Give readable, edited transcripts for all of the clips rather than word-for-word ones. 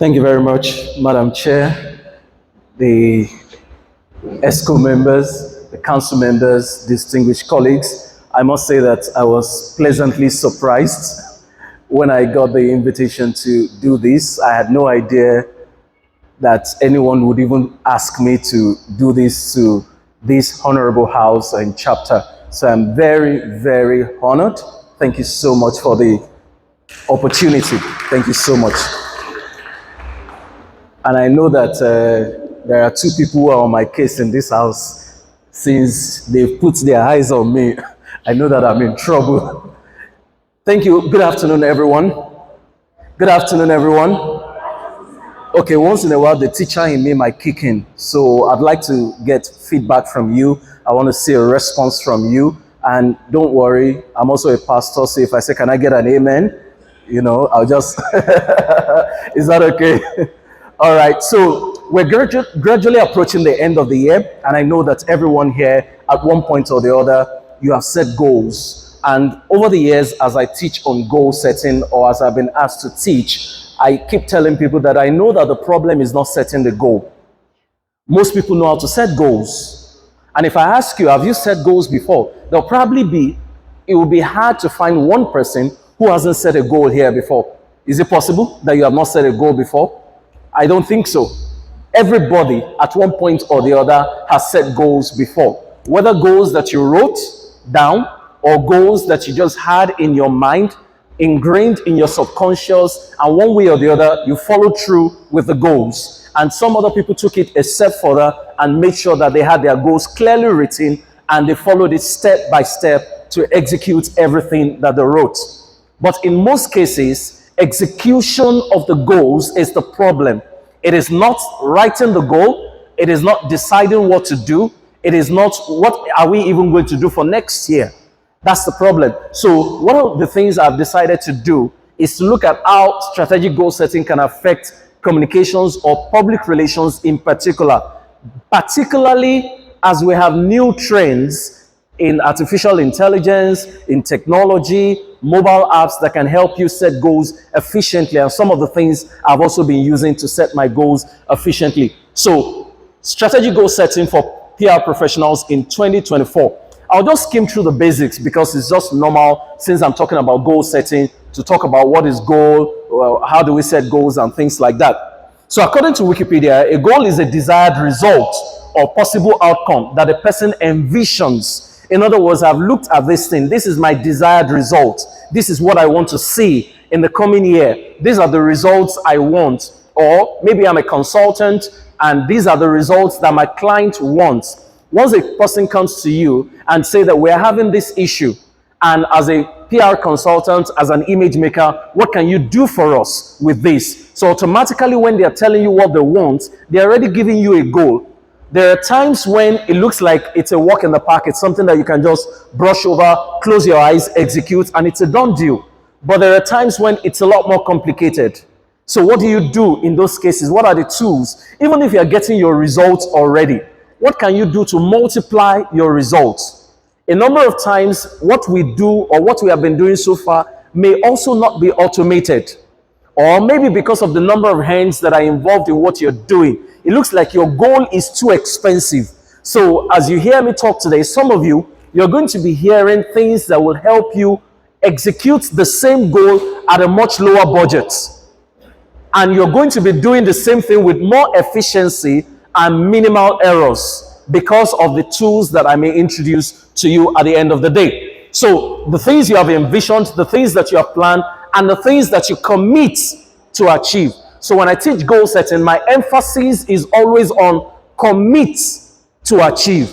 Thank you very much, Madam Chair, the ESCO members, the council members, distinguished colleagues. I must say that I was pleasantly surprised when I got the invitation to do this. I had no idea that anyone would even ask me to do this to this honorable house and chapter. So I'm very, very honored. Thank you so much for the opportunity. Thank you so much. And I know that there are two people who are on my case in this house. Since they've put their eyes on me, I know that I'm in trouble. Thank you. Good afternoon, everyone. Good afternoon, everyone. Okay, once in a while, the teacher in me might kick in. So I'd like to get feedback from you. I want to see a response from you. And don't worry, I'm also a pastor. So if I say, can I get an amen? You know, I'll just, is that okay? All right, so we're gradually approaching the end of the year, and I know that everyone here, at one point or the other, you have set goals. And over the years, as I teach on goal setting, or as I've been asked to teach, I keep telling people that I know that the problem is not setting the goal. Most people know how to set goals. And if I ask you, have you set goals before? There'll probably be, it will be hard to find one person who hasn't set a goal here before. Is it possible that you have not set a goal before? I don't think so. Everybody at one point or the other has set goals before. Whether goals that you wrote down or goals that you just had in your mind, ingrained in your subconscious, and one way or the other, you followed through with the goals. And some other people took it a step further and made sure that they had their goals clearly written and they followed it step by step to execute everything that they wrote. But in most cases, execution of the goals is the problem. It is not writing the goal. It is not deciding what to do. It is not what are we even going to do for next year. That's the problem. So one of the things I've decided to do is to look at how strategic goal setting can affect communications or public relations in particular, particularly as we have new trends in artificial intelligence, in technology, mobile apps that can help you set goals efficiently. And some of the things I've also been using to set my goals efficiently. So, strategic goal setting for PR professionals in 2024. I'll just skim through the basics because it's just normal since I'm talking about goal setting to talk about what is goal, how do we set goals and things like that. So according to Wikipedia, a goal is a desired result or possible outcome that a person envisions. In other words, I've looked at this thing. This is my desired result. This is what I want to see in the coming year. These are the results I want. Or maybe I'm a consultant and these are the results that my client wants. Once a person comes to you and say that we're having this issue, and as a PR consultant, as an image maker, what can you do for us with this? So automatically when they're telling you what they want, they're already giving you a goal. There are times when it looks like it's a walk in the park. It's something that you can just brush over, close your eyes, execute, and it's a done deal. But there are times when it's a lot more complicated. So what do you do in those cases? What are the tools? Even if you're getting your results already, what can you do to multiply your results? A number of times, what we do or what we have been doing so far may also not be automated. Or maybe because of the number of hands that are involved in what you're doing, it looks like your goal is too expensive. So as you hear me talk today, some of you, you're going to be hearing things that will help you execute the same goal at a much lower budget. And you're going to be doing the same thing with more efficiency and minimal errors because of the tools that I may introduce to you at the end of the day. So the things you have envisioned, the things that you have planned, and the things that you commit to achieve. So when I teach goal setting, my emphasis is always on commit to achieve.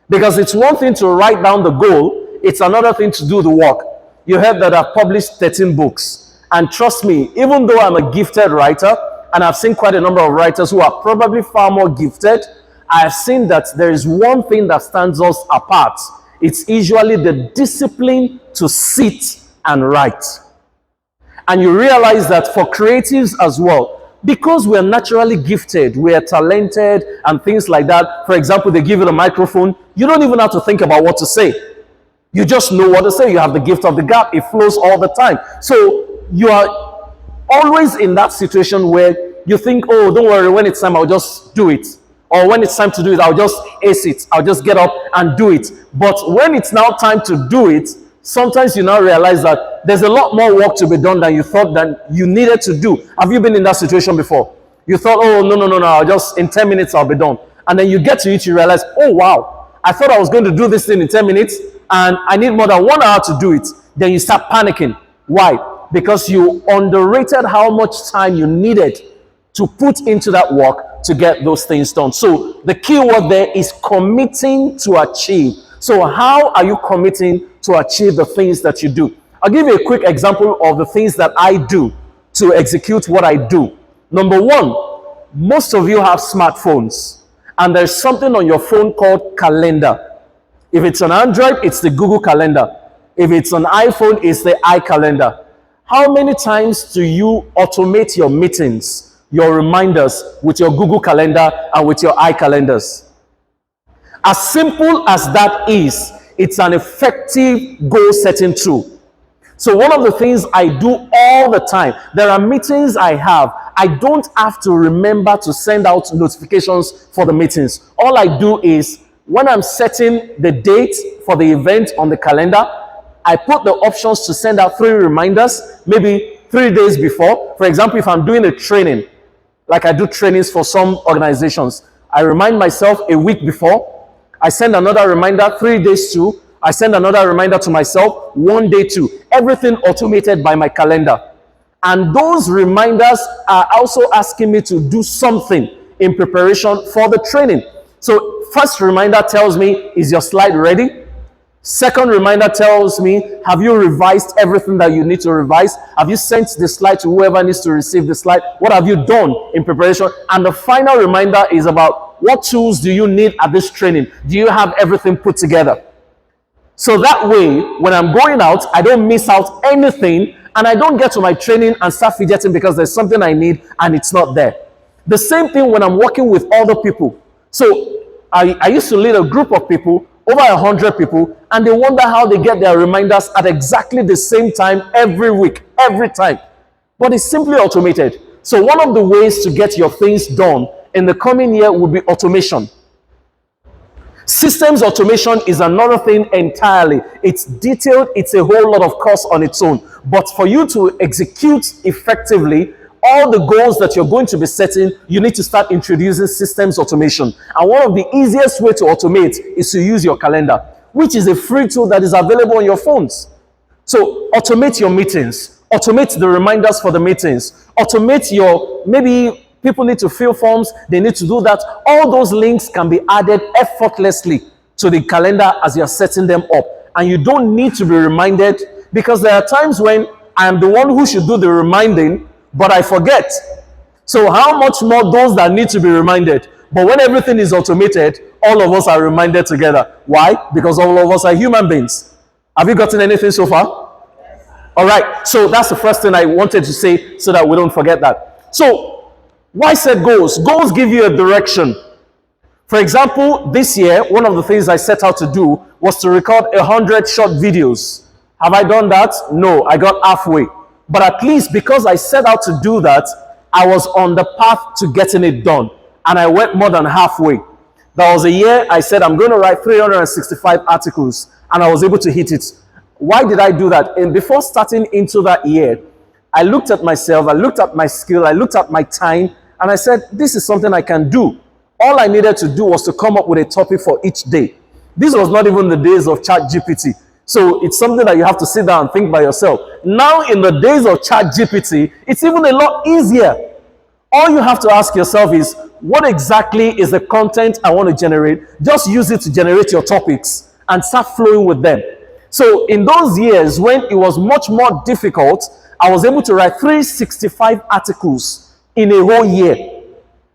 Because it's one thing to write down the goal, it's another thing to do the work. You heard that I've published 13 books. And trust me, even though I'm a gifted writer, and I've seen quite a number of writers who are probably far more gifted, I have seen that there is one thing that stands us apart. It's usually the discipline to sit and write. And you realize that for creatives as well, because we are naturally gifted, we are talented and things like that. For example, they give you the microphone, you don't even have to think about what to say. You just know what to say. You have the gift of the gap. It flows all the time. So you are always in that situation where you think, oh, don't worry, when it's time, I'll just do it. Or when it's time to do it, I'll just ace it. I'll just get up and do it. But when it's now time to do it, sometimes you now realize that there's a lot more work to be done than you thought that you needed to do. Have you been in that situation before? You thought, oh, no, I'll just, in 10 minutes, I'll be done. And then you get to it, you realize, oh, wow, I thought I was going to do this thing in 10 minutes, and I need more than 1 hour to do it. Then you start panicking. Why? Because you underrated how much time you needed to put into that work to get those things done. So the key word there is committing to achieve. So how are you committing to achieve the things that you do? I'll give you a quick example of the things that I do to execute what I do. Number one, most of you have smartphones, and there's something on your phone called calendar. If it's an Android, it's the Google Calendar. If it's an iPhone, it's the iCalendar. How many times do you automate your meetings, your reminders with your Google Calendar and with your iCalendars? As simple as that is, it's an effective goal setting tool. So one of the things I do all the time, there are meetings I have, I don't have to remember to send out notifications for the meetings. All I do is, when I'm setting the date for the event on the calendar, I put the options to send out 3 reminders, maybe 3 days before. For example, if I'm doing a training, like I do trainings for some organizations, I remind myself a week before. I send another reminder 3 days to. I send another reminder to myself 1 day to. Everything automated by my calendar. And those reminders are also asking me to do something in preparation for the training. So first reminder tells me, is your slide ready? Second reminder tells me, have you revised everything that you need to revise? Have you sent the slide to whoever needs to receive the slide? What have you done in preparation? And the final reminder is about, what tools do you need at this training? Do you have everything put together? So that way, when I'm going out, I don't miss out anything, and I don't get to my training and start fidgeting because there's something I need and it's not there. The same thing when I'm working with other people. So I used to lead a group of people, over 100 people, and they wonder how they get their reminders at exactly the same time every week, every time. But it's simply automated. So one of the ways to get your things done in the coming year would be automation. Systems automation is another thing entirely. It's detailed, it's a whole lot of cost on its own. But for you to execute effectively all the goals that you're going to be setting, you need to start introducing systems automation. And one of the easiest way to automate is to use your calendar, which is a free tool that is available on your phones. So automate your meetings, automate the reminders for the meetings, automate your, maybe people need to fill forms, they need to do that. All those links can be added effortlessly to the calendar as you're setting them up. And you don't need to be reminded, because there are times when I am the one who should do the reminding, but I forget. So how much more those that need to be reminded? But when everything is automated, all of us are reminded together. Why? Because all of us are human beings. Have you gotten anything so far? All right. So that's the first thing I wanted to say so that we don't forget that. So why set goals? Goals give you a direction. For example, this year, one of the things I set out to do was to record 100 short videos. Have I done that? No, I got halfway. But at least because I set out to do that, I was on the path to getting it done. And I went more than halfway. There was a year I said I'm going to write 365 articles, and I was able to hit it. Why did I do that? And before starting into that year, I looked at myself, I looked at my skill, I looked at my time, and I said, this is something I can do. All I needed to do was to come up with a topic for each day. This was not even the days of ChatGPT. So it's something that you have to sit down and think by yourself. Now in the days of ChatGPT, it's even a lot easier. All you have to ask yourself is, what exactly is the content I want to generate? Just use it to generate your topics and start flowing with them. So in those years when it was much more difficult, I was able to write 365 articles in a whole year.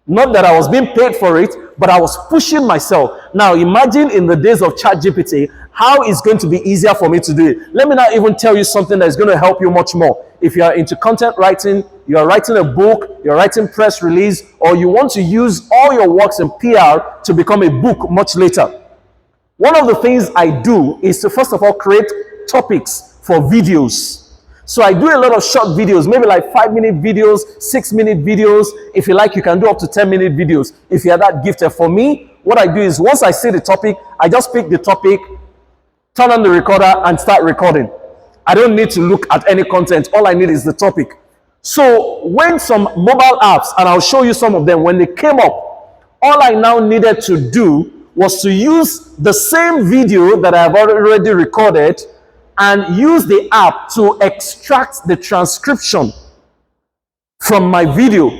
Not that I was being paid for it, but I was pushing myself. Now imagine in the days of ChatGPT, how it's going to be easier for me to do it. Let me not even tell you something that is going to help you much more. If you are into content writing, you are writing a book, you're writing press release, or you want to use all your works in PR to become a book much later. One of the things I do is to first of all create topics for videos. So I do a lot of short videos, maybe like 5-minute videos, 6-minute videos. If you like, you can do up to 10-minute videos if you're that gifted. For me, what I do is once I see the topic, I just pick the topic, turn on the recorder and start recording. I don't need to look at any content. All I need is the topic. So when some mobile apps, and I'll show you some of them, when they came up, all I now needed to do was to use the same video that I've already recorded and use the app to extract the transcription from my video.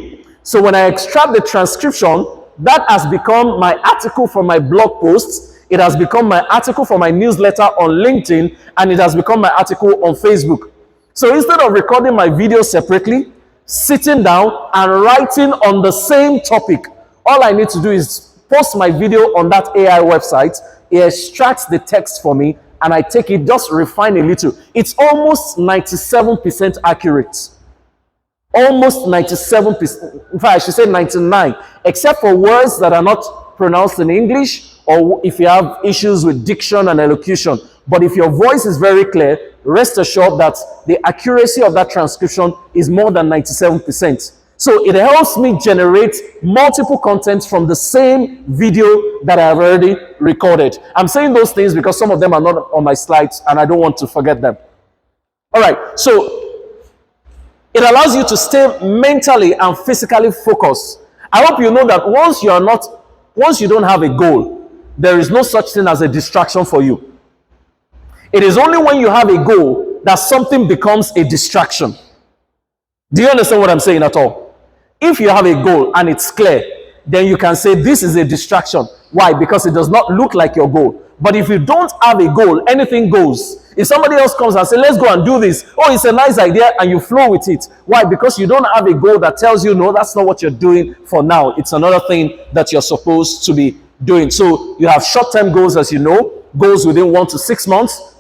So when I extract the transcription, that has become my article for my blog posts, it has become my article for my newsletter on LinkedIn, and it has become my article on Facebook. So instead of recording my video separately, sitting down and writing on the same topic, all I need to do is post my video on that AI website. It extracts the text for me, and I take it, just refine a little. It's almost 97% accurate. Almost 97%. In fact, I should say 99, except for words that are not pronounced in English, or if you have issues with diction and elocution. But if your voice is very clear, rest assured that the accuracy of that transcription is more than 97%. So it helps me generate multiple contents from the same video that I have already recorded. I'm saying those things because some of them are not on my slides and I don't want to forget them. All right, so it allows you to stay mentally and physically focused. I hope you know that once you don't have a goal, there is no such thing as a distraction for you. It is only when you have a goal that something becomes a distraction. Do you understand what I'm saying at all? If you have a goal and it's clear, then you can say this is a distraction. Why? Because it does not look like your goal. But if you don't have a goal, anything goes. If somebody else comes and says, let's go and do this. Oh, it's a nice idea, and you flow with it. Why? Because you don't have a goal that tells you, no, that's not what you're doing for now. It's another thing that you're supposed to be doing. So you have short-term goals, as you know, goals within 1 to 6 months.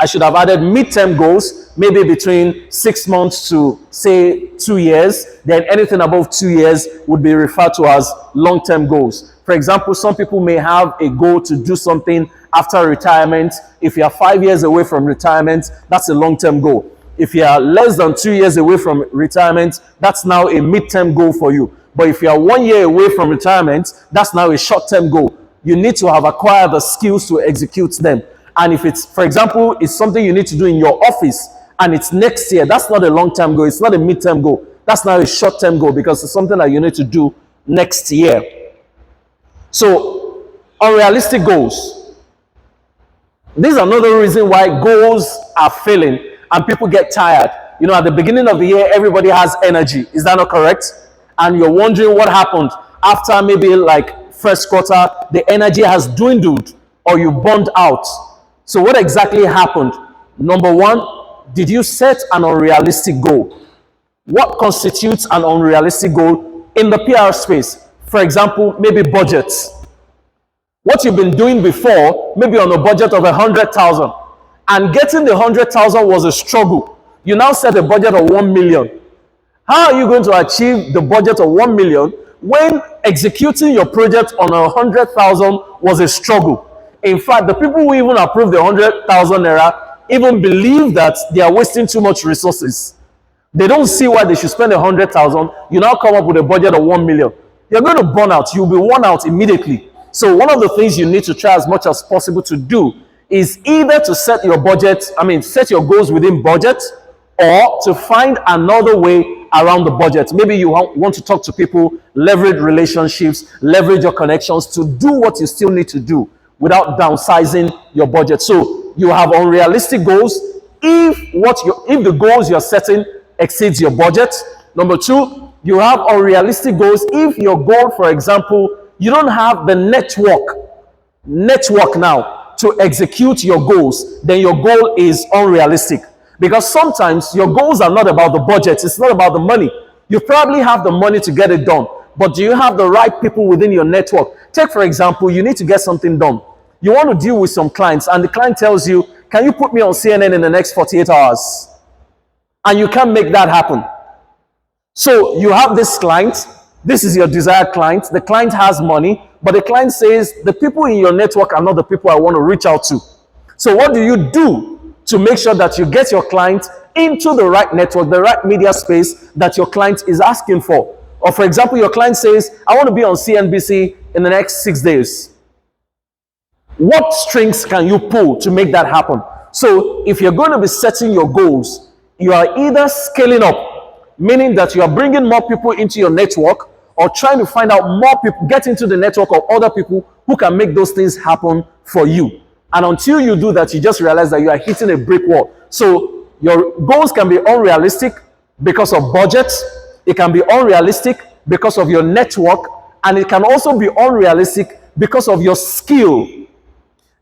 I should have added mid-term goals, maybe between 6 months to, say, 2 years. Then anything above 2 years would be referred to as long-term goals. For example, some people may have a goal to do something after retirement. If you are 5 years away from retirement, that's a long-term goal. If you are less than 2 years away from retirement, that's now a mid-term goal for you. But if you are 1 year away from retirement, that's now a short-term goal. You need to have acquired the skills to execute them. And if it's, for example, it's something you need to do in your office and it's next year, that's not a long-term goal. It's not a mid-term goal. That's now a short-term goal because it's something that you need to do next year. So, unrealistic goals. This is another reason why goals are failing and people get tired. You know, at the beginning of the year, everybody has energy. Is that not correct? And you're wondering what happened after maybe like first quarter, the energy has dwindled or you burned out. So what exactly happened? Number one, did you set an unrealistic goal? What constitutes an unrealistic goal in the PR space? For example, maybe budgets. What you've been doing before, maybe on a budget of 100,000, and getting the 100,000 was a struggle. You now set a budget of 1 million. How are you going to achieve the budget of 1 million when executing your project on 100,000 was a struggle? In fact, the people who even approved the 100,000 naira even believe that they are wasting too much resources. They don't see why they should spend 100,000. You now come up with a budget of 1 million. You're going to burn out. You'll be worn out immediately. So one of the things you need to try as much as possible to do is either to set your budget, set your goals within budget, or to find another way around the budget. Maybe you want to talk to people, leverage relationships, leverage your connections to do what you still need to do without downsizing your budget. So you have unrealistic goals if the goals you're setting exceeds your budget. Number two, you have unrealistic goals if your goal, for example, you don't have the network now to execute your goals, then your goal is unrealistic. Because sometimes your goals are not about the budget, it's not about the money. You probably have the money to get it done, but do you have the right people within your network? Take, for example, you need to get something done. You want to deal with some clients, and the client tells you, can you put me on CNN in the next 48 hours? And you can't make that happen. So you have this client, this is your desired client, the client has money, but the client says, the people in your network are not the people I want to reach out to. So what do you do to make sure that you get your client into the right network, the right media space that your client is asking for. Or for example, your client says, I want to be on CNBC in the next 6 days. What strings can you pull to make that happen? So if you're going to be setting your goals, you are either scaling up, meaning that you are bringing more people into your network, or trying to find out more people, get into the network of other people who can make those things happen for you. And until you do that, you just realize that you are hitting a brick wall. So your goals can be unrealistic because of budget. It can be unrealistic because of your network. And it can also be unrealistic because of your skill.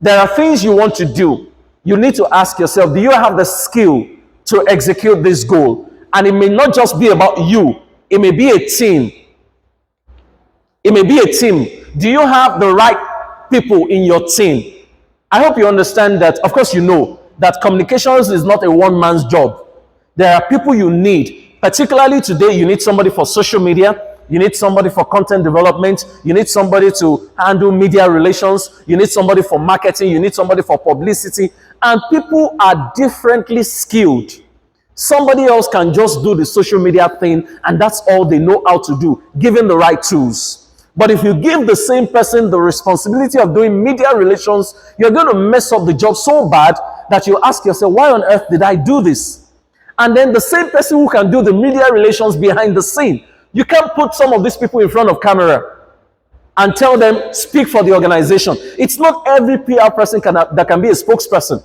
There are things you want to do. You need to ask yourself, do you have the skill to execute this goal? And it may not just be about you. It may be a team. It may be a team. Do you have the right people in your team? I hope you understand that. Of course, you know that communications is not a one-man's job. There are people you need. Particularly today, you need somebody for social media. You need somebody for content development. You need somebody to handle media relations. You need somebody for marketing. You need somebody for publicity. And people are differently skilled. Somebody else can just do the social media thing, and that's all they know how to do, given the right tools. But if you give the same person the responsibility of doing media relations, you're going to mess up the job so bad that you ask yourself, why on earth did I do this? And then the same person who can do the media relations behind the scene, you can't put some of these people in front of camera and tell them, speak for the organization. It's not every PR person that can be a spokesperson,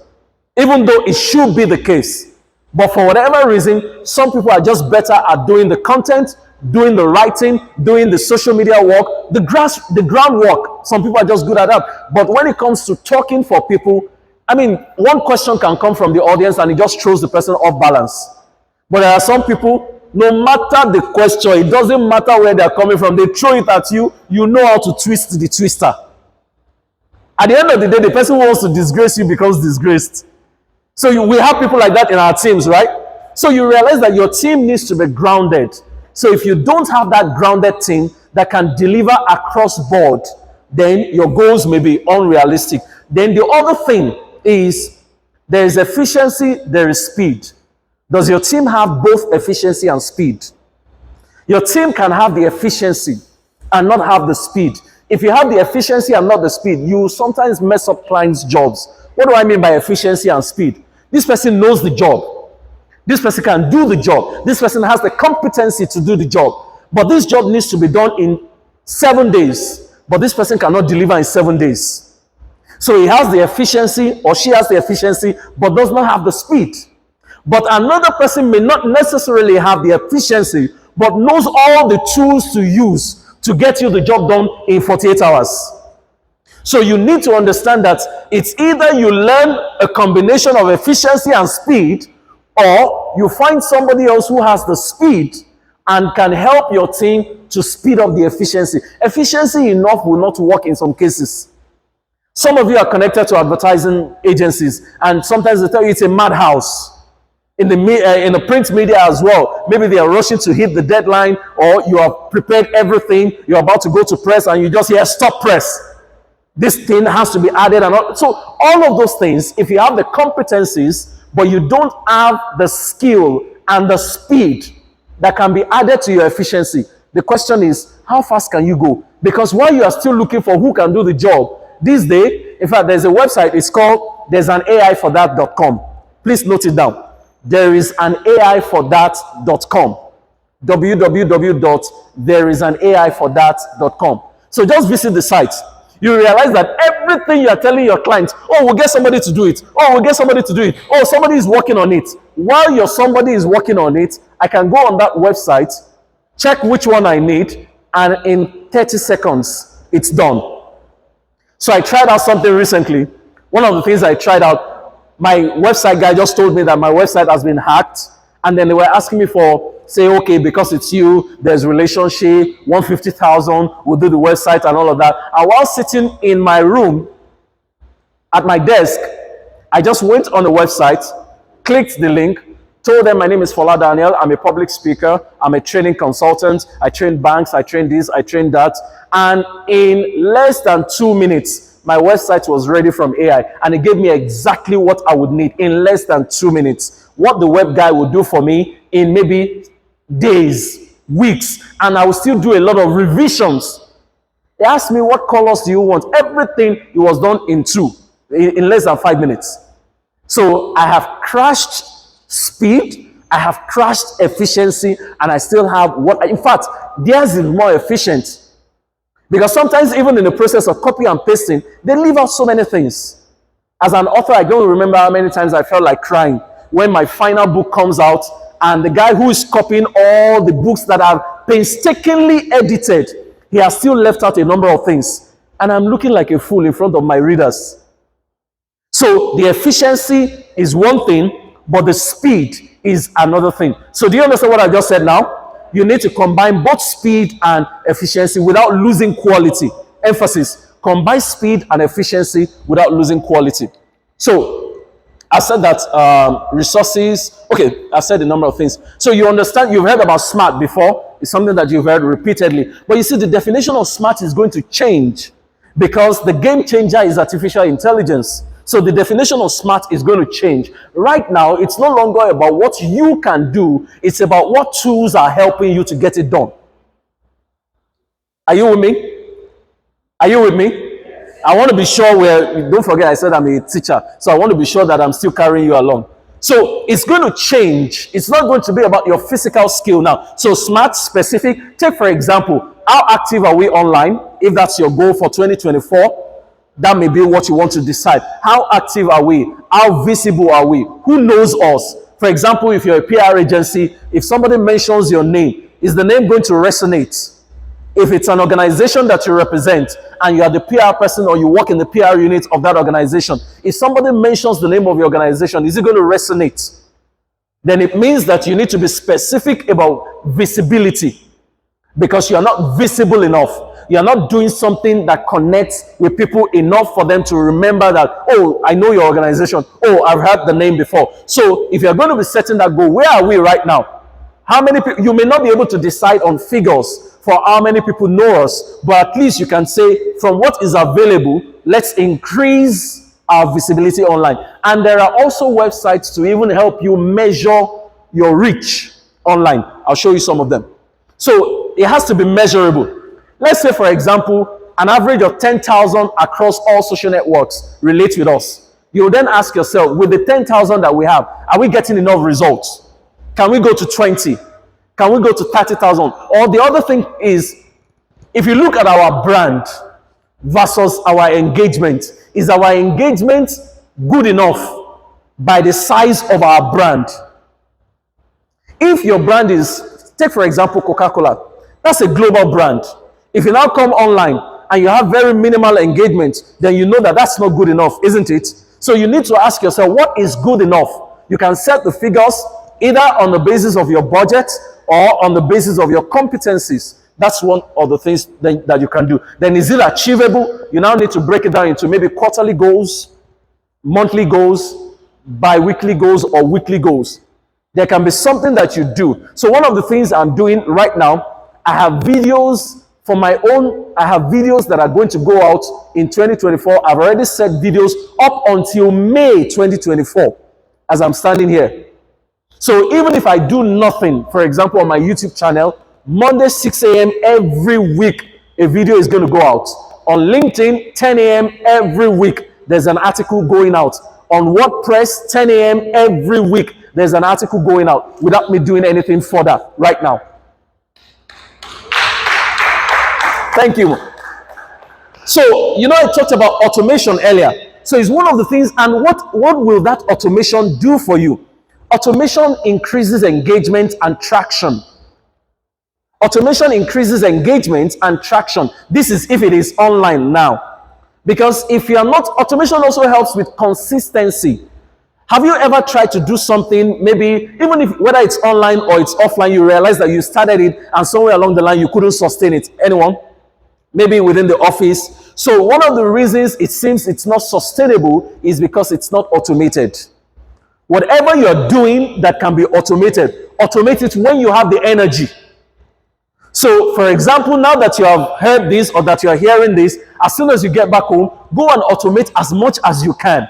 even though it should be the case. But for whatever reason, some people are just better at doing the content, doing the writing, doing the social media work, the groundwork. Some people are just good at that. But when it comes to talking for people, I mean, one question can come from the audience and it just throws the person off balance. But there are some people, no matter the question, it doesn't matter where they're coming from, they throw it at you, you know how to twist the twister. At the end of the day, the person who wants to disgrace you becomes disgraced. So we have people like that in our teams, right? So you realize that your team needs to be grounded. So if you don't have that grounded team that can deliver across board, then your goals may be unrealistic. Then the other thing is there is efficiency, there is speed. Does your team have both efficiency and speed? Your team can have the efficiency and not have the speed. If you have the efficiency and not the speed, you sometimes mess up clients' jobs. What do I mean by efficiency and speed? This person knows the job. This person can do the job. This person has the competency to do the job. But this job needs to be done in 7 days. But this person cannot deliver in 7 days. So he has the efficiency, or she has the efficiency, but does not have the speed. But another person may not necessarily have the efficiency, but knows all the tools to use to get you the job done in 48 hours. So you need to understand that it's either you learn a combination of efficiency and speed, or you find somebody else who has the speed and can help your team to speed up the efficiency. Efficiency enough will not work in some cases. Some of you are connected to advertising agencies, and sometimes they tell you it's a madhouse. In the print media as well, maybe they are rushing to hit the deadline, or you have prepared everything, you're about to go to press, and you just hear stop press. This thing has to be added, and all. So all of those things, if you have the competencies, but you don't have the skill and the speed that can be added to your efficiency, the question is, how fast can you go? Because while you are still looking for who can do the job, this day, in fact, there's a website, it's called there'sanaIforthat.com. Please note it down. There'sanaIforthat.com. www.there'sanaIforthat.com. So just visit the site. You realize that everything you are telling your clients, oh, we'll get somebody to do it. Oh, we'll get somebody to do it. Oh, somebody is working on it. While somebody is working on it, I can go on that website, check which one I need, and in 30 seconds, it's done. So I tried out something recently. One of the things I tried out, my website guy just told me that my website has been hacked, and then they were asking me for, say, okay, because it's you, there's relationship, 150,000, we'll do the website and all of that. And while sitting in my room at my desk, I just went on the website, clicked the link, told them my name is Fola Daniel, I'm a public speaker, I'm a training consultant, I train banks, I train this, I train that. And in less than 2 minutes, my website was ready from AI, and it gave me exactly what I would need in less than 2 minutes. what the web guy will do for me in maybe days, weeks, and I will still do a lot of revisions. He asked me, what colors do you want? Everything it was done in less than 5 minutes. So I have crashed speed, I have crashed efficiency, and I still have in fact, theirs is more efficient. Because sometimes even in the process of copy and pasting, they leave out so many things. As an author, I don't remember how many times I felt like crying when my final book comes out and the guy who is copying all the books that are painstakingly edited, he has still left out a number of things. And I'm looking like a fool in front of my readers. So the efficiency is one thing, but the speed is another thing. So do you understand what I just said now? You need to combine both speed and efficiency without losing quality. Emphasis, combine speed and efficiency without losing quality. So I said that resources, okay, I said a number of things. So you understand, you've heard about SMART before. It's something that you've heard repeatedly. But you see, the definition of SMART is going to change because the game changer is artificial intelligence. So the definition of SMART is going to change. Right now, it's no longer about what you can do. It's about what tools are helping you to get it done. Are you with me? Are you with me? I want to be sure don't forget I said I'm a teacher. So I want to be sure that I'm still carrying you along. So it's going to change. It's not going to be about your physical skill now. So SMART specific. Take for example, how active are we online? If that's your goal for 2024. That may be what you want to decide. How active are we? How visible are we? Who knows us? For example, if you're a PR agency, if somebody mentions your name, is the name going to resonate? If it's an organization that you represent and you are the PR person or you work in the PR unit of that organization, if somebody mentions the name of your organization, is it going to resonate? Then it means that you need to be specific about visibility because you are not visible enough. You are not doing something that connects with people enough for them to remember that, oh, I know your organization. Oh, I've heard the name before. So if you're going to be setting that goal, where are we right now? How many people? You may not be able to decide on figures for how many people know us, but at least you can say from what is available, let's increase our visibility online. And there are also websites to even help you measure your reach online. I'll show you some of them. So it has to be measurable. Let's say, for example, an average of 10,000 across all social networks relate with us. You will then ask yourself, with the 10,000 that we have, are we getting enough results? Can we go to 20? Can we go to 30,000? Or the other thing is, if you look at our brand versus our engagement, is our engagement good enough by the size of our brand? If your brand is, take for example, Coca-Cola, that's a global brand. If you now come online and you have very minimal engagement, then you know that that's not good enough, isn't it? So you need to ask yourself, what is good enough? You can set the figures either on the basis of your budget or on the basis of your competencies. That's one of the things that you can do. Then is it achievable? You now need to break it down into maybe quarterly goals, monthly goals, bi-weekly goals, or weekly goals. There can be something that you do. So one of the things I'm doing right now, I have videos for my own. I have videos that are going to go out in 2024. I've already set videos up until May 2024 as I'm standing here. So even if I do nothing, for example, on my YouTube channel, Monday 6 a.m. every week, a video is going to go out. On LinkedIn, 10 a.m. every week, there's an article going out. On WordPress, 10 a.m. every week, there's an article going out without me doing anything further right now. Thank you. So, you know, I talked about automation earlier. So it's one of the things, and what will that automation do for you? Automation increases engagement and traction. Automation increases engagement and traction. This is if it is online now. Because if you are not, automation also helps with consistency. Have you ever tried to do something, maybe even if whether it's online or it's offline, you realize that you started it and somewhere along the line you couldn't sustain it? Anyone? Maybe within the office. So one of the reasons it seems it's not sustainable is because it's not automated. Whatever you're doing that can be automated, automate it when you have the energy. So, for example, now that you have heard this or that you are hearing this, as soon as you get back home, go and automate as much as you can.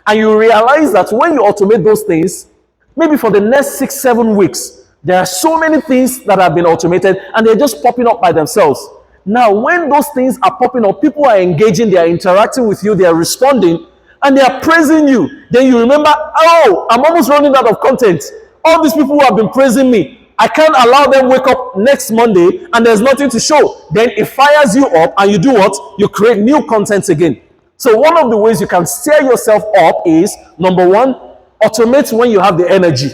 And you realize that when you automate those things, Maybe for the next 6, 7 weeks, there are so many things that have been automated and they're just popping up by themselves. Now, when those things are popping up, people are engaging, they are interacting with you, they are responding, and they are praising you. Then you remember, oh, I'm almost running out of content. All these people who have been praising me, I can't allow them wake up next Monday and there's nothing to show. Then it fires you up and you do what? You create new content again. So one of the ways you can stir yourself up is, number one, automate when you have the energy.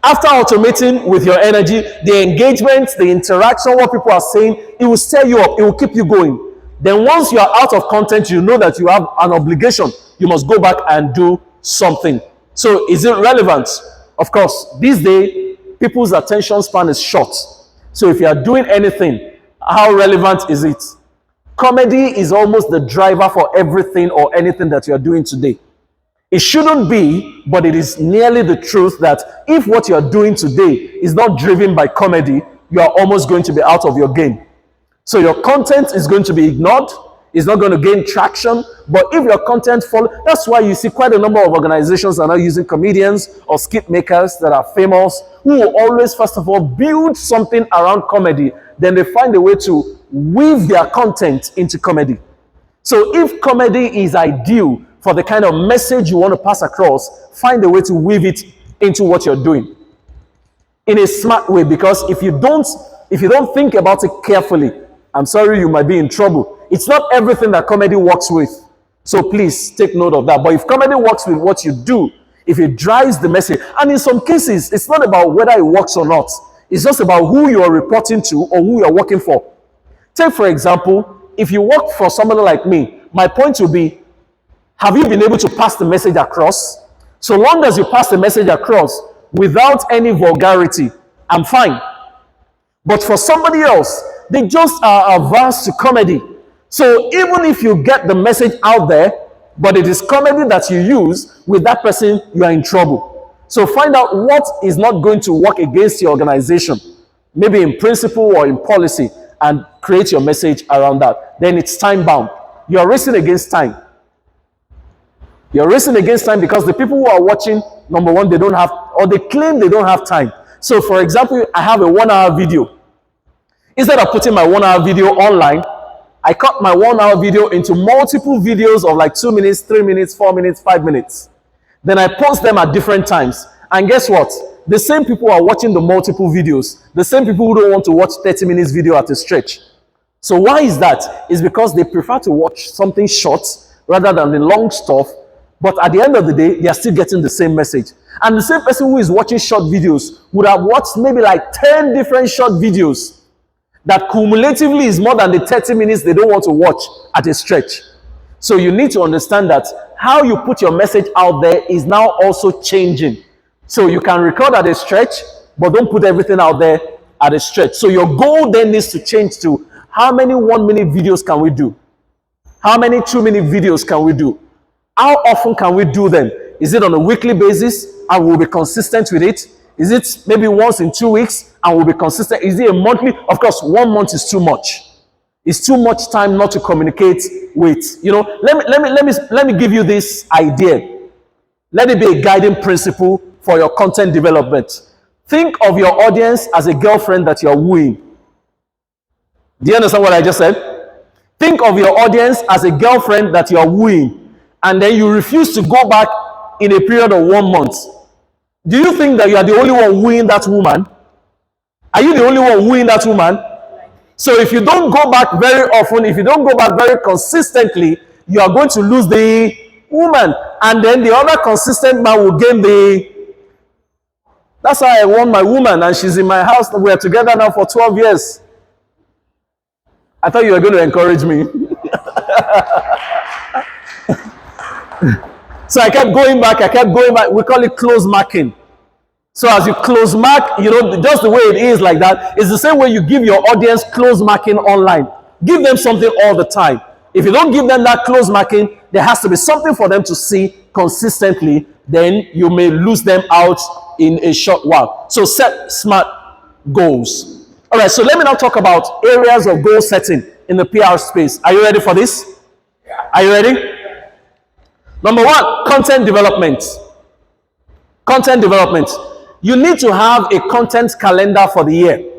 After automating with your energy, the engagement, the interaction, what people are saying, it will stir you up, it will keep you going. Then once you are out of content, you know that you have an obligation. You must go back and do something. So is it relevant? Of course, these days, people's attention span is short. So if you are doing anything, how relevant is it? Comedy is almost the driver for everything or anything that you are doing today. It shouldn't be, but it is nearly the truth that if what you are doing today is not driven by comedy, you are almost going to be out of your game. So your content is going to be ignored. It's not going to gain traction. But if your content follows, that's why you see quite a number of organizations that are using comedians or skit makers that are famous, who will always, first of all, build something around comedy. Then they find a way to weave their content into comedy. So if comedy is ideal for the kind of message you want to pass across, find a way to weave it into what you're doing in a smart way. Because if you don't think about it carefully, I'm sorry, you might be in trouble. It's not everything that comedy works with. So please take note of that. But if comedy works with what you do, if it drives the message, and in some cases, it's not about whether it works or not. It's just about who you're reporting to or who you're working for. Take, for example, if you work for somebody like me, my point will be, have you been able to pass the message across? So long as you pass the message across without any vulgarity, I'm fine. But for somebody else, they just are averse to comedy. So even if you get the message out there, but it is comedy that you use with that person, you are in trouble. So find out what is not going to work against your organization, maybe in principle or in policy, and create your message around that. Then it's time bound. You are racing against time. You're racing against time because the people who are watching, number one, they don't have, or they claim they don't have time. So for example, I have a 1-hour video. Instead of putting my 1-hour video online, I cut my 1-hour video into multiple videos of like 2 minutes, 3 minutes, 4 minutes, 5 minutes. Then I post them at different times. And guess what? The same people are watching the multiple videos. The same people who don't want to watch 30 minutes video at a stretch. So why is that? It's because they prefer to watch something short rather than the long stuff. But at the end of the day, they are still getting the same message. And the same person who is watching short videos would have watched maybe like 10 different short videos that cumulatively is more than the 30 minutes they don't want to watch at a stretch. So you need to understand that how you put your message out there is now also changing. So you can record at a stretch, but don't put everything out there at a stretch. So your goal then needs to change to how many 1-minute videos can we do? How many 2-minute videos can we do? How often can we do them? Is it on a weekly basis and we'll be consistent with it? Is it maybe once in 2 weeks and we'll be consistent? Is it a monthly? Of course, 1 month is too much. It's too much time not to communicate with. You know, let me give you this idea. Let it be a guiding principle for your content development. Think of your audience as a girlfriend that you're wooing. Do you understand what I just said? Think of your audience as a girlfriend that you're wooing, and then you refuse to go back in a period of 1 month. Do you think that you are the only one wooing that woman? Are you the only one wooing that woman? So if you don't go back very often, if you don't go back very consistently, you are going to lose the woman. And then the other consistent man will gain the... That's how I want my woman, and she's in my house. We are together now for 12 years. I thought you were going to encourage me. So I kept going back. We call it close marking. So as you close mark, you know, just the way it is like that, it's the same way you give your audience close marking online. Give them something all the time. If you don't give them that close marking, there has to be something for them to see consistently. Then you may lose them out in a short while. So set smart goals. All right, so let me now talk about areas of goal setting in the PR space. Are you ready for this? Are you ready? Number one, content development. Content development. You need to have a content calendar for the year.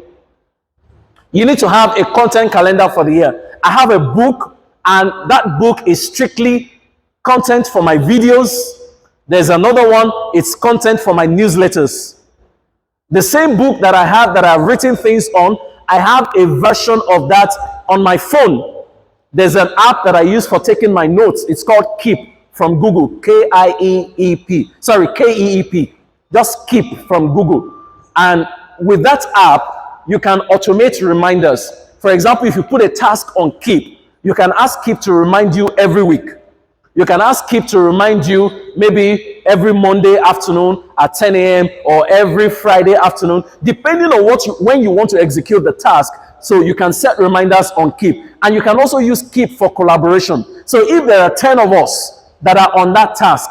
You need to have a content calendar for the year. I have a book, and that book is strictly content for my videos. There's another one, it's content for my newsletters. The same book that I have that I've written things on, I have a version of that on my phone. There's an app that I use for taking my notes. It's called Keep from Google. K-I-E-E-P. Sorry, K-E-E-P. Just Keep from Google. And with that app, you can automate reminders. For example, if you put a task on Keep, you can ask Keep to remind you every week. You can ask Keep to remind you maybe every Monday afternoon at 10 a.m. or every Friday afternoon, depending on when you want to execute the task. So you can set reminders on Keep. And you can also use Keep for collaboration. So if there are 10 of us that are on that task,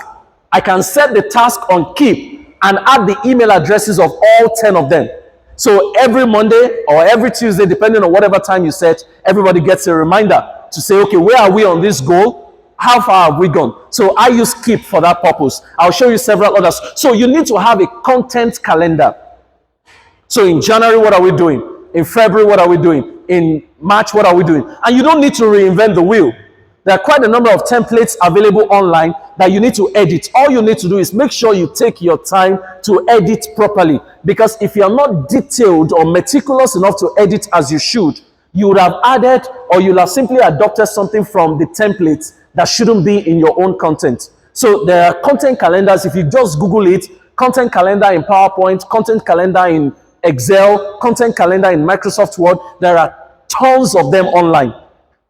I can set the task on Keep and add the email addresses of all 10 of them. So every Monday or every Tuesday, depending on whatever time you set, everybody gets a reminder to say, okay, where are we on this goal? How far have we gone? So I use Keep for that purpose. I'll show you several others. So you need to have a content calendar. So in January, what are we doing? In February, what are we doing? In March, what are we doing? And you don't need to reinvent the wheel. There are quite a number of templates available online that you need to edit. All you need to do is make sure you take your time to edit properly. Because if you're not detailed or meticulous enough to edit as you should, you would have added or you'll have simply adopted something from the templates that shouldn't be in your own content. So there are content calendars. If you just Google it, content calendar in PowerPoint, content calendar in Excel, content calendar in Microsoft Word, there are tons of them online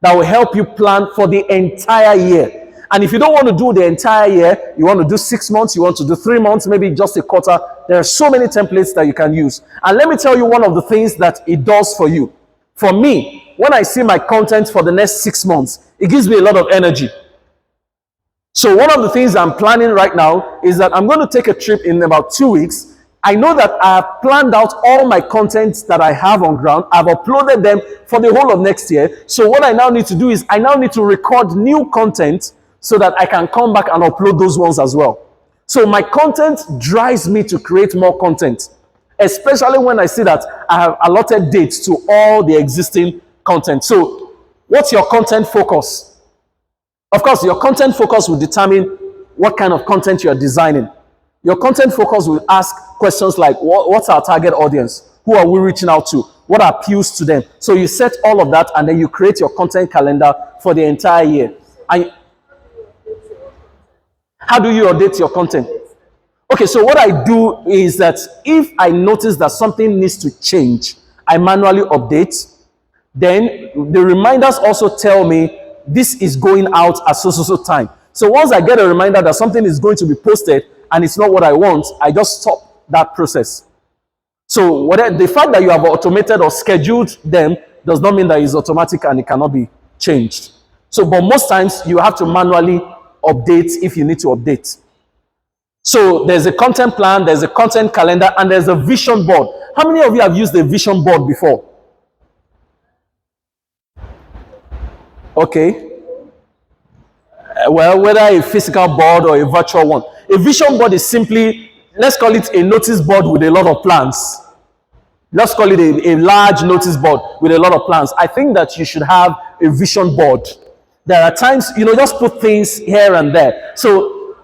that will help you plan for the entire year. And if you don't want to do the entire year, you want to do 6 months, you want to do 3 months, maybe just a quarter, there are so many templates that you can use. And let me tell you one of the things that it does for you. For me, when I see my content for the next 6 months, it gives me a lot of energy. So one of the things I'm planning right now is that I'm going to take a trip in about 2 weeks. I know that I have planned out all my content that I have on ground. I've uploaded them for the whole of next year. So what I now need to do is I now need to record new content so that I can come back and upload those ones as well. So my content drives me to create more content, especially when I see that I have allotted dates to all the existing content. So what's your content focus? Of course, your content focus will determine what kind of content you're designing. Your content focus will ask questions like, what's our target audience? Who are we reaching out to? What appeals to them? So you set all of that and then you create your content calendar for the entire year. And how do you update your content? Okay, so what I do is that if I notice that something needs to change, I manually update. Then the reminders also tell me this is going out at so time. So once I get a reminder that something is going to be posted and it's not what I want, I just stop that process. So the fact that you have automated or scheduled them does not mean that it's automatic and it cannot be changed. So, but most times you have to manually update if you need to update. So there's a content plan, there's a content calendar, and there's a vision board. How many of you have used a vision board before? Okay. Well, whether a physical board or a virtual one. A vision board is simply, let's call it a notice board with a lot of plans. Let's call it a large notice board with a lot of plans. I think that you should have a vision board. There are times, just put things here and there. So,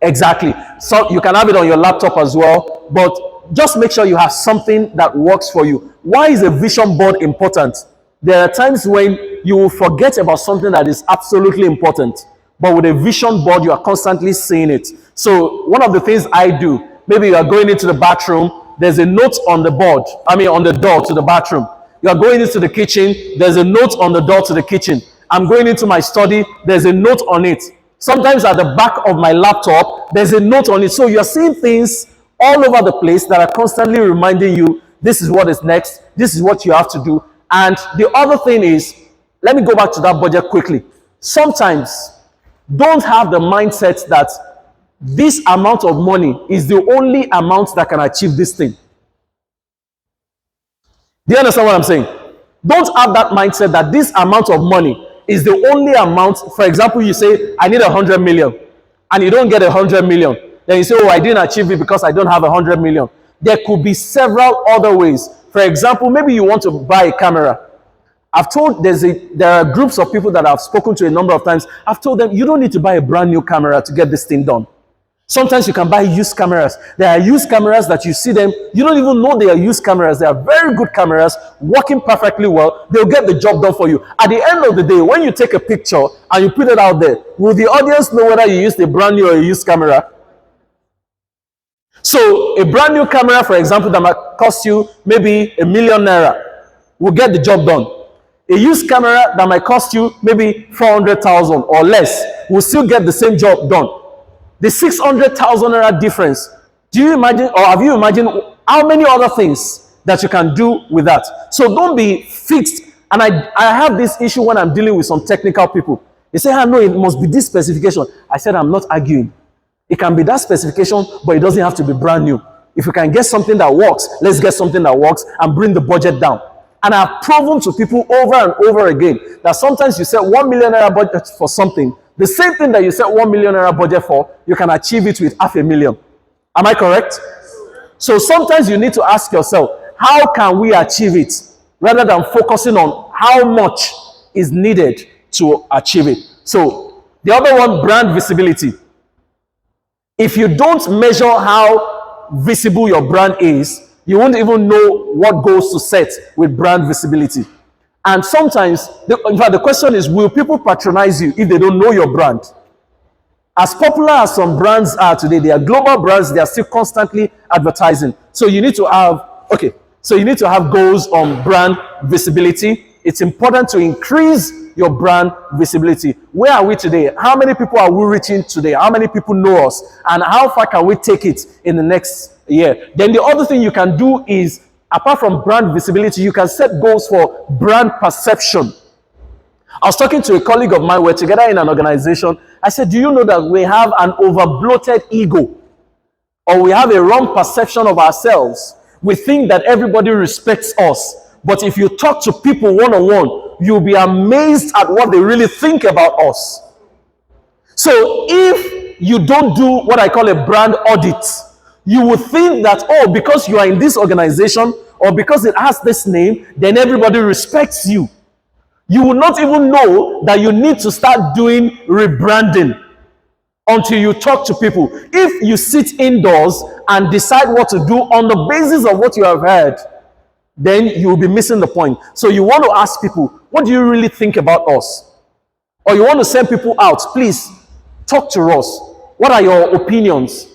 exactly. So you can have it on your laptop as well, but just make sure you have something that works for you. Why is a vision board important? There are times when you will forget about something that is absolutely important, but with a vision board, you are constantly seeing it. So one of the things I do, maybe you are going into the bathroom, there's a note on the board, on the door to the bathroom. You are going into the kitchen, there's a note on the door to the kitchen. I'm going into my study, there's a note on it. Sometimes at the back of my laptop, there's a note on it. So you're seeing things all over the place that are constantly reminding you, this is what is next, this is what you have to do. And the other thing is, let me go back to that budget quickly. Sometimes, don't have the mindset that this amount of money is the only amount that can achieve this thing. Do you understand what I'm saying? Don't have that mindset that this amount of money is the only amount. For example, you say, I need 100 million, and you don't get 100 million. Then you say, oh, I didn't achieve it because I don't have 100 million. There could be several other ways. For example, maybe you want to buy a camera. I've told there are groups of people that I've spoken to a number of times. I've told them you don't need to buy a brand new camera to get this thing done. Sometimes you can buy used cameras. There are used cameras that you see them, you don't even know they are used cameras. They are very good cameras, working perfectly well. They'll get the job done for you. At the end of the day, when you take a picture and you put it out there, will the audience know whether you used a brand new or a used camera? So a brand new camera, for example, that might cost you maybe ₦1 million will get the job done. A used camera that might cost you maybe 400,000 or less will still get the same job done. The 600,000 naira difference, do you imagine, or have you imagined how many other things that you can do with that? So don't be fixed. And I have this issue when I'm dealing with some technical people. They say, no, it must be this specification. I said, I'm not arguing. It can be that specification, but it doesn't have to be brand new. If you can get something that works, let's get something that works and bring the budget down. And I've proven to people over and over again that sometimes you set 1 million naira budget for something. The same thing that you set 1 million naira budget for, you can achieve it with $500,000. Am I correct? So sometimes you need to ask yourself, how can we achieve it? Rather than focusing on how much is needed to achieve it. So the other one, brand visibility. If you don't measure how visible your brand is, you won't even know what goals to set with brand visibility. And sometimes, in fact, the question is, will people patronize you if they don't know your brand? As popular as some brands are today, they are global brands, they are still constantly advertising. So you need to have goals on brand visibility. It's important to increase your brand visibility. Where are we today? How many people are we reaching today? How many people know us? And how far can we take it in the next year? Then the other thing you can do is, apart from brand visibility, you can set goals for brand perception. I was talking to a colleague of mine, we're together in an organization. I said, do you know that we have an over-bloated ego? Or we have a wrong perception of ourselves. We think that everybody respects us. But if you talk to people one-on-one, you'll be amazed at what they really think about us. So if you don't do what I call a brand audit, you will think that, oh, because you are in this organization or because it has this name, then everybody respects you. You will not even know that you need to start doing rebranding until you talk to people. If you sit indoors and decide what to do on the basis of what you have heard, then you will be missing the point. So you want to ask people, what do you really think about us? Or you want to send people out, please talk to us. What are your opinions?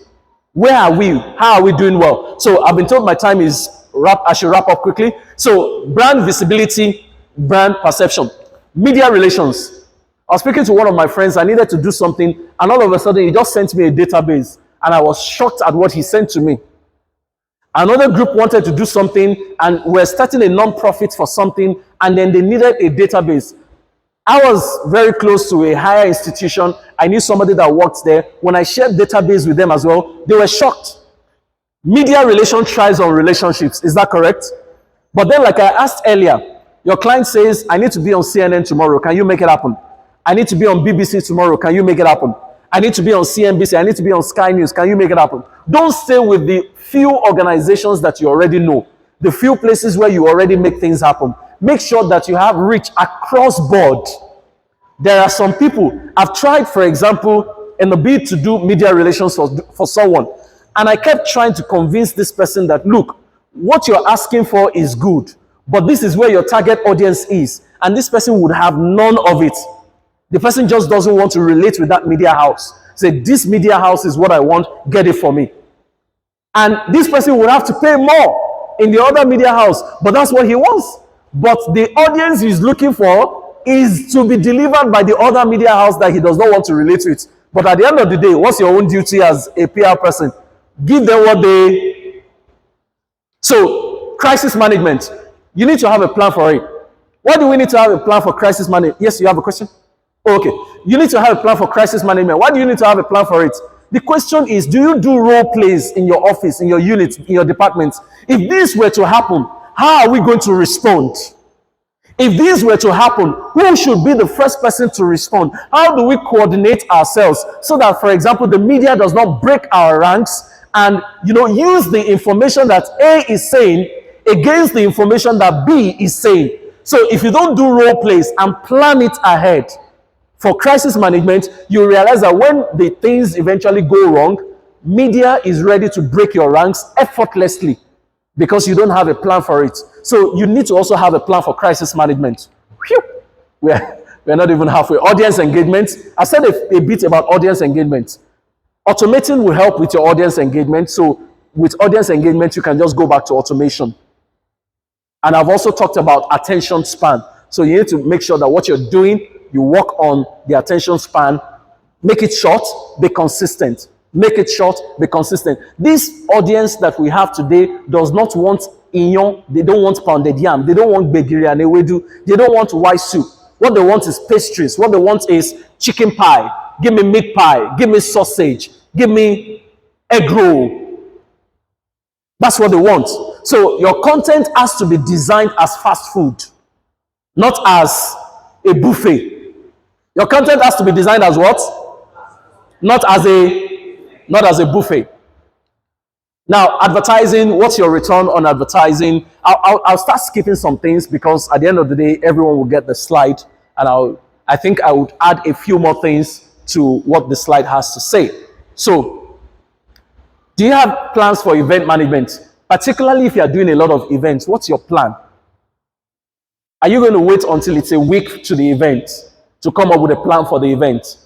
Where are we? How are we doing well? So I've been told my time is I should wrap up quickly. So brand visibility, brand perception, media relations. I was speaking to one of my friends. I needed to do something, and all of a sudden he just sent me a database, and I was shocked at what he sent to me. Another group wanted to do something, and we're starting a non-profit for something, and then they needed a database. I was very close to a higher institution. I knew somebody that worked there. When I shared database with them as well, they were shocked. Media relation thrives on relationships. Is that correct? But then, like I asked earlier, your client says, I need to be on CNN tomorrow. Can you make it happen? I need to be on BBC tomorrow. Can you make it happen? I need to be on CNBC. I need to be on Sky News. Can you make it happen? Don't stay with the few organizations that you already know, the few places where you already make things happen. Make sure that you have reach across board. There are some people, I've tried, for example, in the bid to do media relations for someone, and I kept trying to convince this person that, look, what you're asking for is good, but this is where your target audience is, and this person would have none of it. The person just doesn't want to relate with that media house. Say, this media house is what I want, get it for me. And this person would have to pay more in the other media house, but that's what he wants. But the audience he's looking for is to be delivered by the other media house that he does not want to relate with. But at the end of the day, what's your own duty as a PR person? Give them what they... So, crisis management. You need to have a plan for it. Why do we need to have a plan for crisis management? Yes, you have a question? Okay. You need to have a plan for crisis management. Why do you need to have a plan for it? The question is, do you do role plays in your office, in your unit, in your department? If this were to happen, how are we going to respond? If this were to happen, who should be the first person to respond? How do we coordinate ourselves so that, for example, the media does not break our ranks and use the information that A is saying against the information that B is saying? So if you don't do role plays and plan it ahead for crisis management, you realize that when the things eventually go wrong, media is ready to break your ranks effortlessly because you don't have a plan for it. So you need to also have a plan for crisis management. Whew. We're not even halfway. Audience engagement. I said a bit about audience engagement. Automating will help with your audience engagement. So with audience engagement, you can just go back to automation. And I've also talked about attention span. So you need to make sure that what you're doing, you work on the attention span. Make it short, be consistent. Make it short, be consistent. This audience that we have today does not want inyon. They don't want pounded yam. They don't want begiri and ewedu. They don't want white soup. What they want is pastries. What they want is chicken pie. Give me meat pie. Give me sausage. Give me egg roll. That's what they want. So your content has to be designed as fast food, not as a buffet. Your content has to be designed as what? Not as a buffet. Now, advertising, what's your return on advertising? I'll start skipping some things because at the end of the day, everyone will get the slide, and I think I would add a few more things to what the slide has to say. So, do you have plans for event management? Particularly if you are doing a lot of events, what's your plan? Are you going to wait until it's a week to the event to come up with a plan for the event?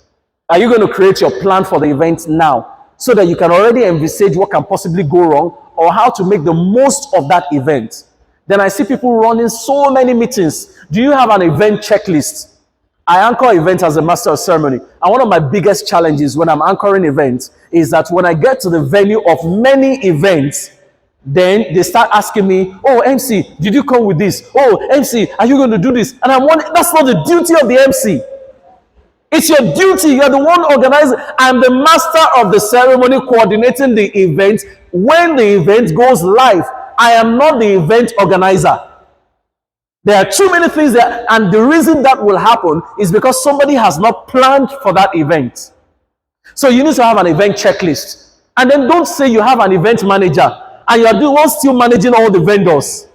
Are you going to create your plan for the event now so that you can already envisage what can possibly go wrong or how to make the most of that event? Then I see people running so many meetings. Do you have an event checklist? I anchor events as a master of ceremony. And one of my biggest challenges when I'm anchoring events is that when I get to the venue of many events, then they start asking me, oh, MC, did you come with this? Oh, MC, are you going to do this? And I'm wondering, that's not the duty of the MC. It's your duty. You're the one organizing. I'm the master of the ceremony coordinating the event when the event goes live. I am not the event organizer. There are too many things there, and the reason that will happen is because somebody has not planned for that event. So you need to have an event checklist. And then don't say you have an event manager and you're the one still managing all the vendors.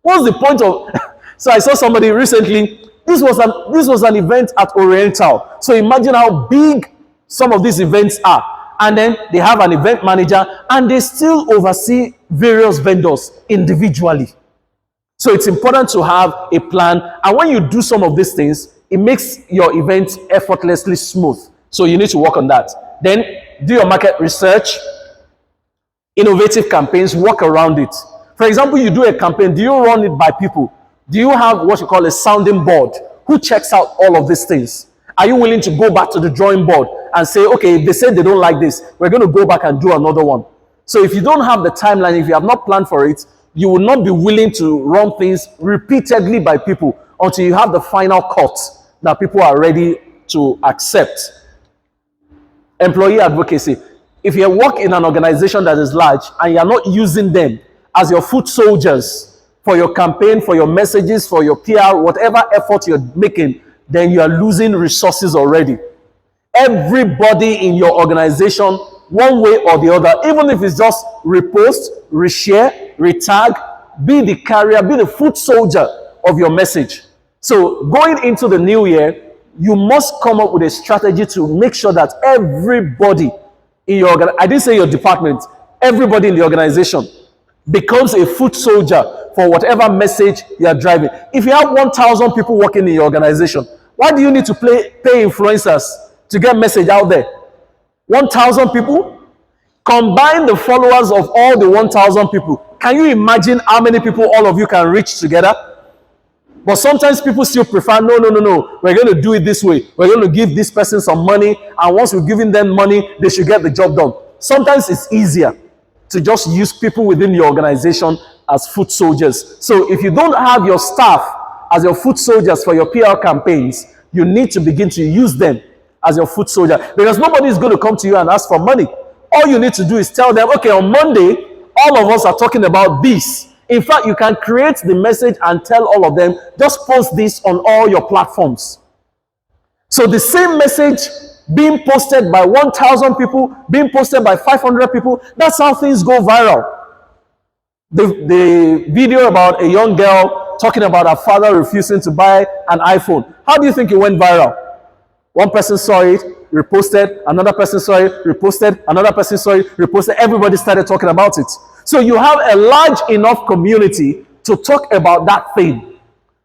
What's the point of... So I saw somebody recently, this was an event at Oriental. So imagine how big some of these events are. And then they have an event manager and they still oversee various vendors individually. So it's important to have a plan. And when you do some of these things, it makes your event effortlessly smooth. So you need to work on that. Then do your market research, innovative campaigns, work around it. For example, you do a campaign, do you run it by people? Do you have what you call a sounding board? Who checks out all of these things? Are you willing to go back to the drawing board and say, okay, if they say they don't like this, we're going to go back and do another one? So if you don't have the timeline, if you have not planned for it, you will not be willing to run things repeatedly by people until you have the final cut that people are ready to accept. Employee advocacy. If you work in an organization that is large and you are not using them as your foot soldiers for your campaign, for your messages, for your PR, whatever effort you're making, then you are losing resources already. Everybody in your organization, one way or the other, even if it's just repost, reshare, retag, be the carrier, be the foot soldier of your message. So going into the new year, you must come up with a strategy to make sure that everybody in your I didn't say your department, everybody in the organization becomes a foot soldier for whatever message you are driving. If you have 1,000 people working in your organization, why do you need to pay influencers to get message out there? 1,000 people? Combine the followers of all the 1,000 people. Can you imagine how many people all of you can reach together? But sometimes people still prefer, no, we're going to do it this way. We're going to give this person some money, and once we're giving them money, they should get the job done. Sometimes it's easier to just use people within your organization as foot soldiers. So if you don't have your staff as your foot soldiers for your PR campaigns, you need to begin to use them as your foot soldier, because nobody is going to come to you and ask for money. All you need to do is tell them, okay, on Monday, all of us are talking about this. In fact, you can create the message and tell all of them, just post this on all your platforms. So the same message being posted by 1,000 people, being posted by 500 people, that's how things go viral. The video about a young girl talking about her father refusing to buy an iPhone. How do you think it went viral? One person saw it, reposted, another person saw it, reposted, another person saw it, reposted. Everybody started talking about it. So you have a large enough community to talk about that thing.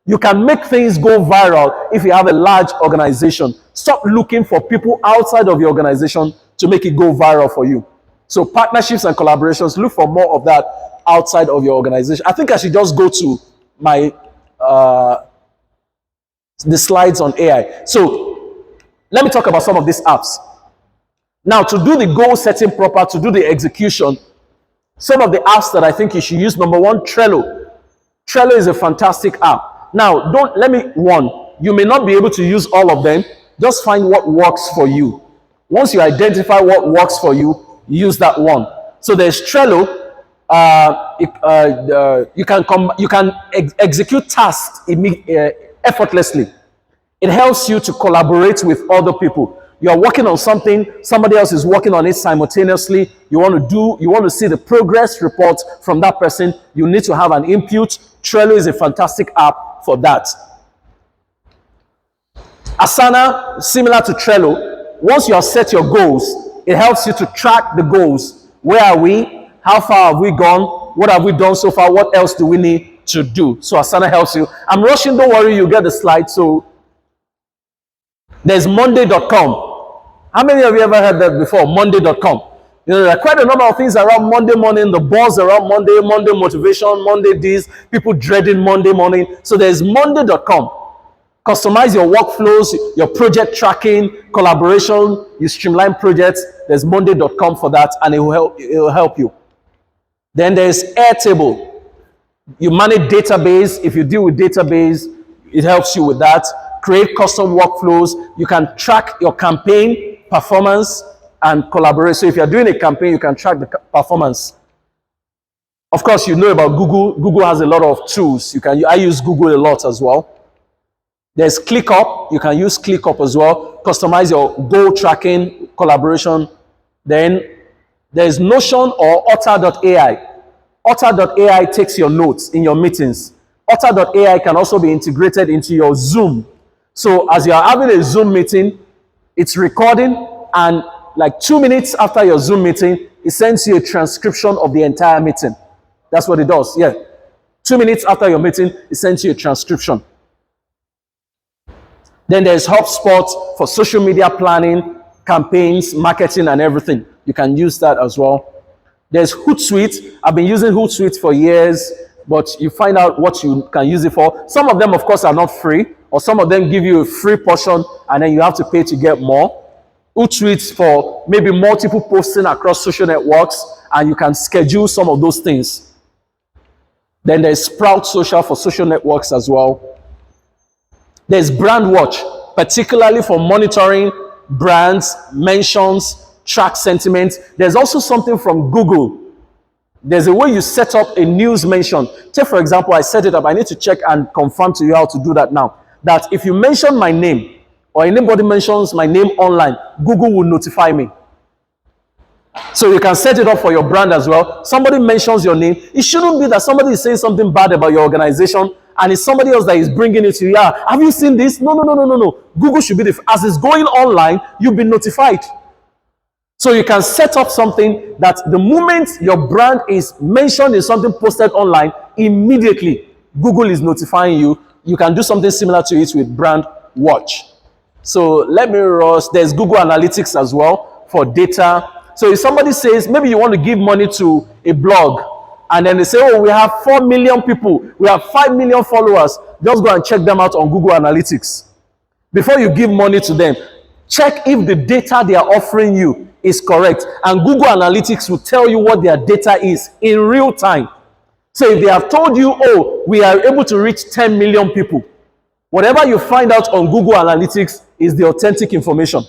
You can make things go viral if you have a large organization. Stop looking for people outside of your organization to make it go viral for you. So partnerships and collaborations, look for more of that outside of your organization. I think I should just go to my the slides on AI. So let me talk about some of these apps. Now, to do the goal setting proper, to do the execution, some of the apps that I think you should use. Number one, Trello. Trello is a fantastic app. Now, you may not be able to use all of them. Just find what works for you. Once you identify what works for you, use that one. So there's Trello. You can execute tasks effortlessly. It helps you to collaborate with other people. You are working on something, somebody else is working on it simultaneously. You want to see the progress report from that person. You need to have an input. Trello is a fantastic app for that. Asana, similar to Trello. Once you have set your goals, it helps you to track the goals. Where are we? How far have we gone? What have we done so far? What else do we need to do? So Asana helps you. I'm rushing, don't worry, you get the slide. So there's Monday.com. How many of you ever heard that before? Monday.com. There are quite a number of things around Monday morning, the buzz around Monday, Monday motivation, Monday this, people dreading Monday morning. So there's Monday.com. Customize your workflows, your project tracking, collaboration, you streamline projects. There's Monday.com for that, and it will help you. Then there's Airtable. You manage database. If you deal with database, it helps you with that. Create custom workflows. You can track your campaign performance and collaborate. So if you're doing a campaign, you can track the performance. Of course, you know about Google. Google has a lot of tools. I use Google a lot as well. There's ClickUp. You can use ClickUp as well. Customize your goal tracking, collaboration. Then there's Notion or Otter.ai. Otter.ai takes your notes in your meetings. Otter.ai can also be integrated into your Zoom. So as you are having a Zoom meeting, it's recording, and like 2 minutes after your Zoom meeting, it sends you a transcription of the entire meeting. That's what it does. Yeah. 2 minutes after your meeting, it sends you a transcription. Then there's HubSpot for social media planning, campaigns, marketing, and everything. You can use that as well. There's Hootsuite. I've been using Hootsuite for years, but you find out what you can use it for. Some of them, of course, are not free, or some of them give you a free portion, and then you have to pay to get more. Hootsuite for maybe multiple posting across social networks, and you can schedule some of those things. Then there's Sprout Social for social networks as well. There's BrandWatch, particularly for monitoring brands, mentions, track sentiments. There's also something from Google. There's a way you set up a news mention. Take, for example, I set it up. I need to check and confirm to you how to do that now. That if you mention my name, or anybody mentions my name online, Google will notify me. So you can set it up for your brand as well. Somebody mentions your name. It shouldn't be that somebody is saying something bad about your organization and it's somebody else that is bringing it to you. Yeah, have you seen this? No. Google should be as it's going online, you'll be notified. So you can set up something that the moment your brand is mentioned in something posted online, immediately Google is notifying you. You can do something similar to it with BrandWatch. So let me rush. There's Google Analytics as well for data. So if somebody says, maybe you want to give money to a blog, and then they say, oh, we have 4 million people, we have 5 million followers, just go and check them out on Google Analytics. Before you give money to them, check if the data they are offering you is correct. And Google Analytics will tell you what their data is in real time. So if they have told you, oh, we are able to reach 10 million people, whatever you find out on Google Analytics is the authentic information.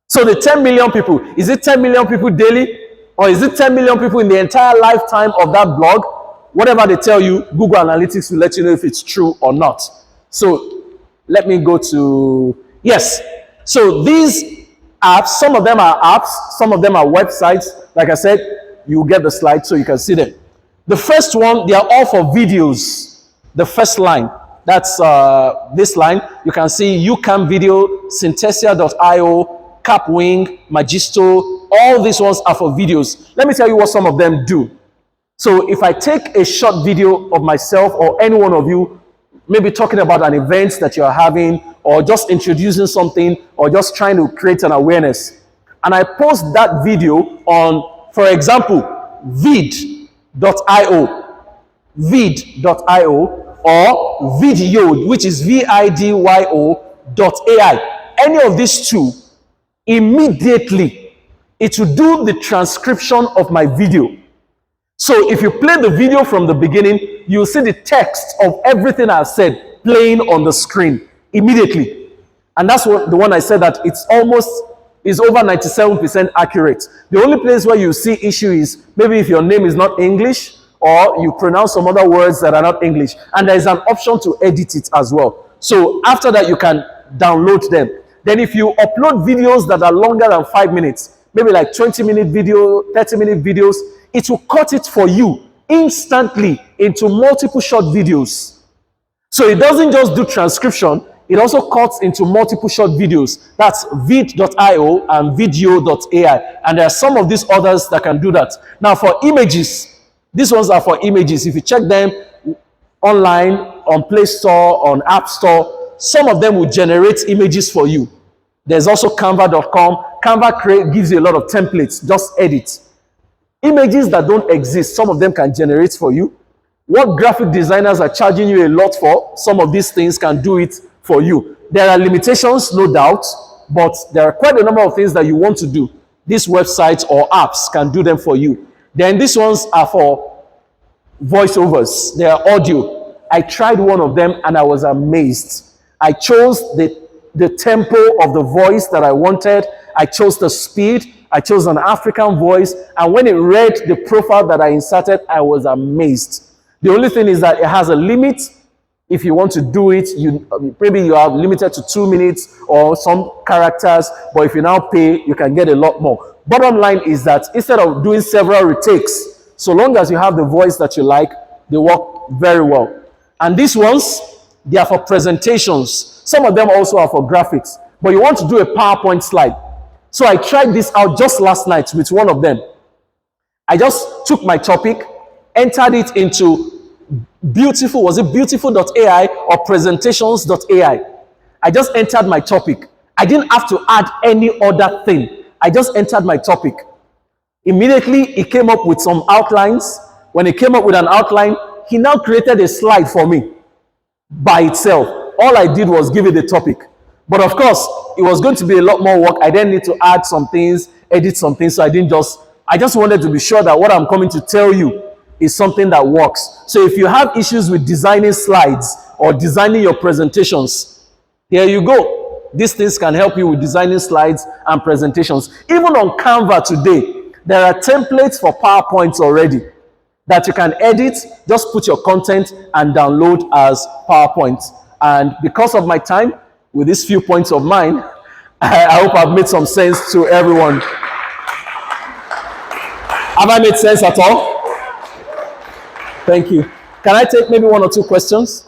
So the 10 million people, is it 10 million people daily? Or is it 10 million people in the entire lifetime of that blog? whatever they tell you, Google Analytics will let you know if it's true or not. So let me go to, yes. So these apps, some of them are apps, some of them are websites. Like I said, you get the slide so you can see them. The first one, they are all for videos. The first line, that's this line. You can see UCam Video, Synthesia.io, Capwing, Magisto. All these ones are for videos. Let me tell you what some of them do. So if I take a short video of myself or any one of you, maybe talking about an event that you are having, or just introducing something, or just trying to create an awareness, and I post that video on, for example, vid.io, or video, which is vidyo.ai, any of these two, immediately it will do the transcription of my video. So if you play the video from the beginning, you'll see the text of everything I've said playing on the screen immediately. And that's what the one I said that it's almost is over 97% accurate. The only place where you see issue is maybe if your name is not English or you pronounce some other words that are not English. And there is an option to edit it as well. So after that, you can download them. Then if you upload videos that are longer than 5 minutes, maybe like 20-minute video, 30-minute videos, it will cut it for you instantly into multiple short videos. So it doesn't just do transcription, it also cuts into multiple short videos. That's vid.io and video.ai. And there are some of these others that can do that. Now for images, these ones are for images. If you check them online, on Play Store, on App Store, some of them will generate images for you. There's also canva.com. Canva gives you a lot of templates, just edit. Images that don't exist, some of them can generate for you. What graphic designers are charging you a lot for, some of these things can do it for you. There are limitations, no doubt, but there are quite a number of things that you want to do. These websites or apps can do them for you. Then these ones are for voiceovers. They are audio. I tried one of them and I was amazed. I chose the tempo of the voice that I wanted. I chose the speed. I chose an African voice. And when it read the profile that I inserted, I was amazed. The only thing is that it has a limit. If you want to do it, maybe you are limited to 2 minutes or some characters. But if you now pay, you can get a lot more. Bottom line is that instead of doing several retakes, so long as you have the voice that you like, they work very well. And these ones, they are for presentations. Some of them also are for graphics. But you want to do a PowerPoint slide. So I tried this out just last night with one of them. I just took my topic, entered it into beautiful, was it beautiful.ai or presentations.ai? I just entered my topic. I didn't have to add any other thing. I just entered my topic. Immediately, it came up with some outlines. When it came up with an outline, he now created a slide for me by itself. All I did was give it the topic. But of course, it was going to be a lot more work. I then need to add some things, edit some things. So I just wanted to be sure that what I'm coming to tell you is something that works. So if you have issues with designing slides or designing your presentations, here you go. These things can help you with designing slides and presentations. Even on Canva today, there are templates for PowerPoints already that you can edit, just put your content and download as PowerPoints. And because of my time, with these few points of mine, I hope I've made some sense to everyone. Have I made sense at all? Thank you. Can I take maybe 1 or 2 questions?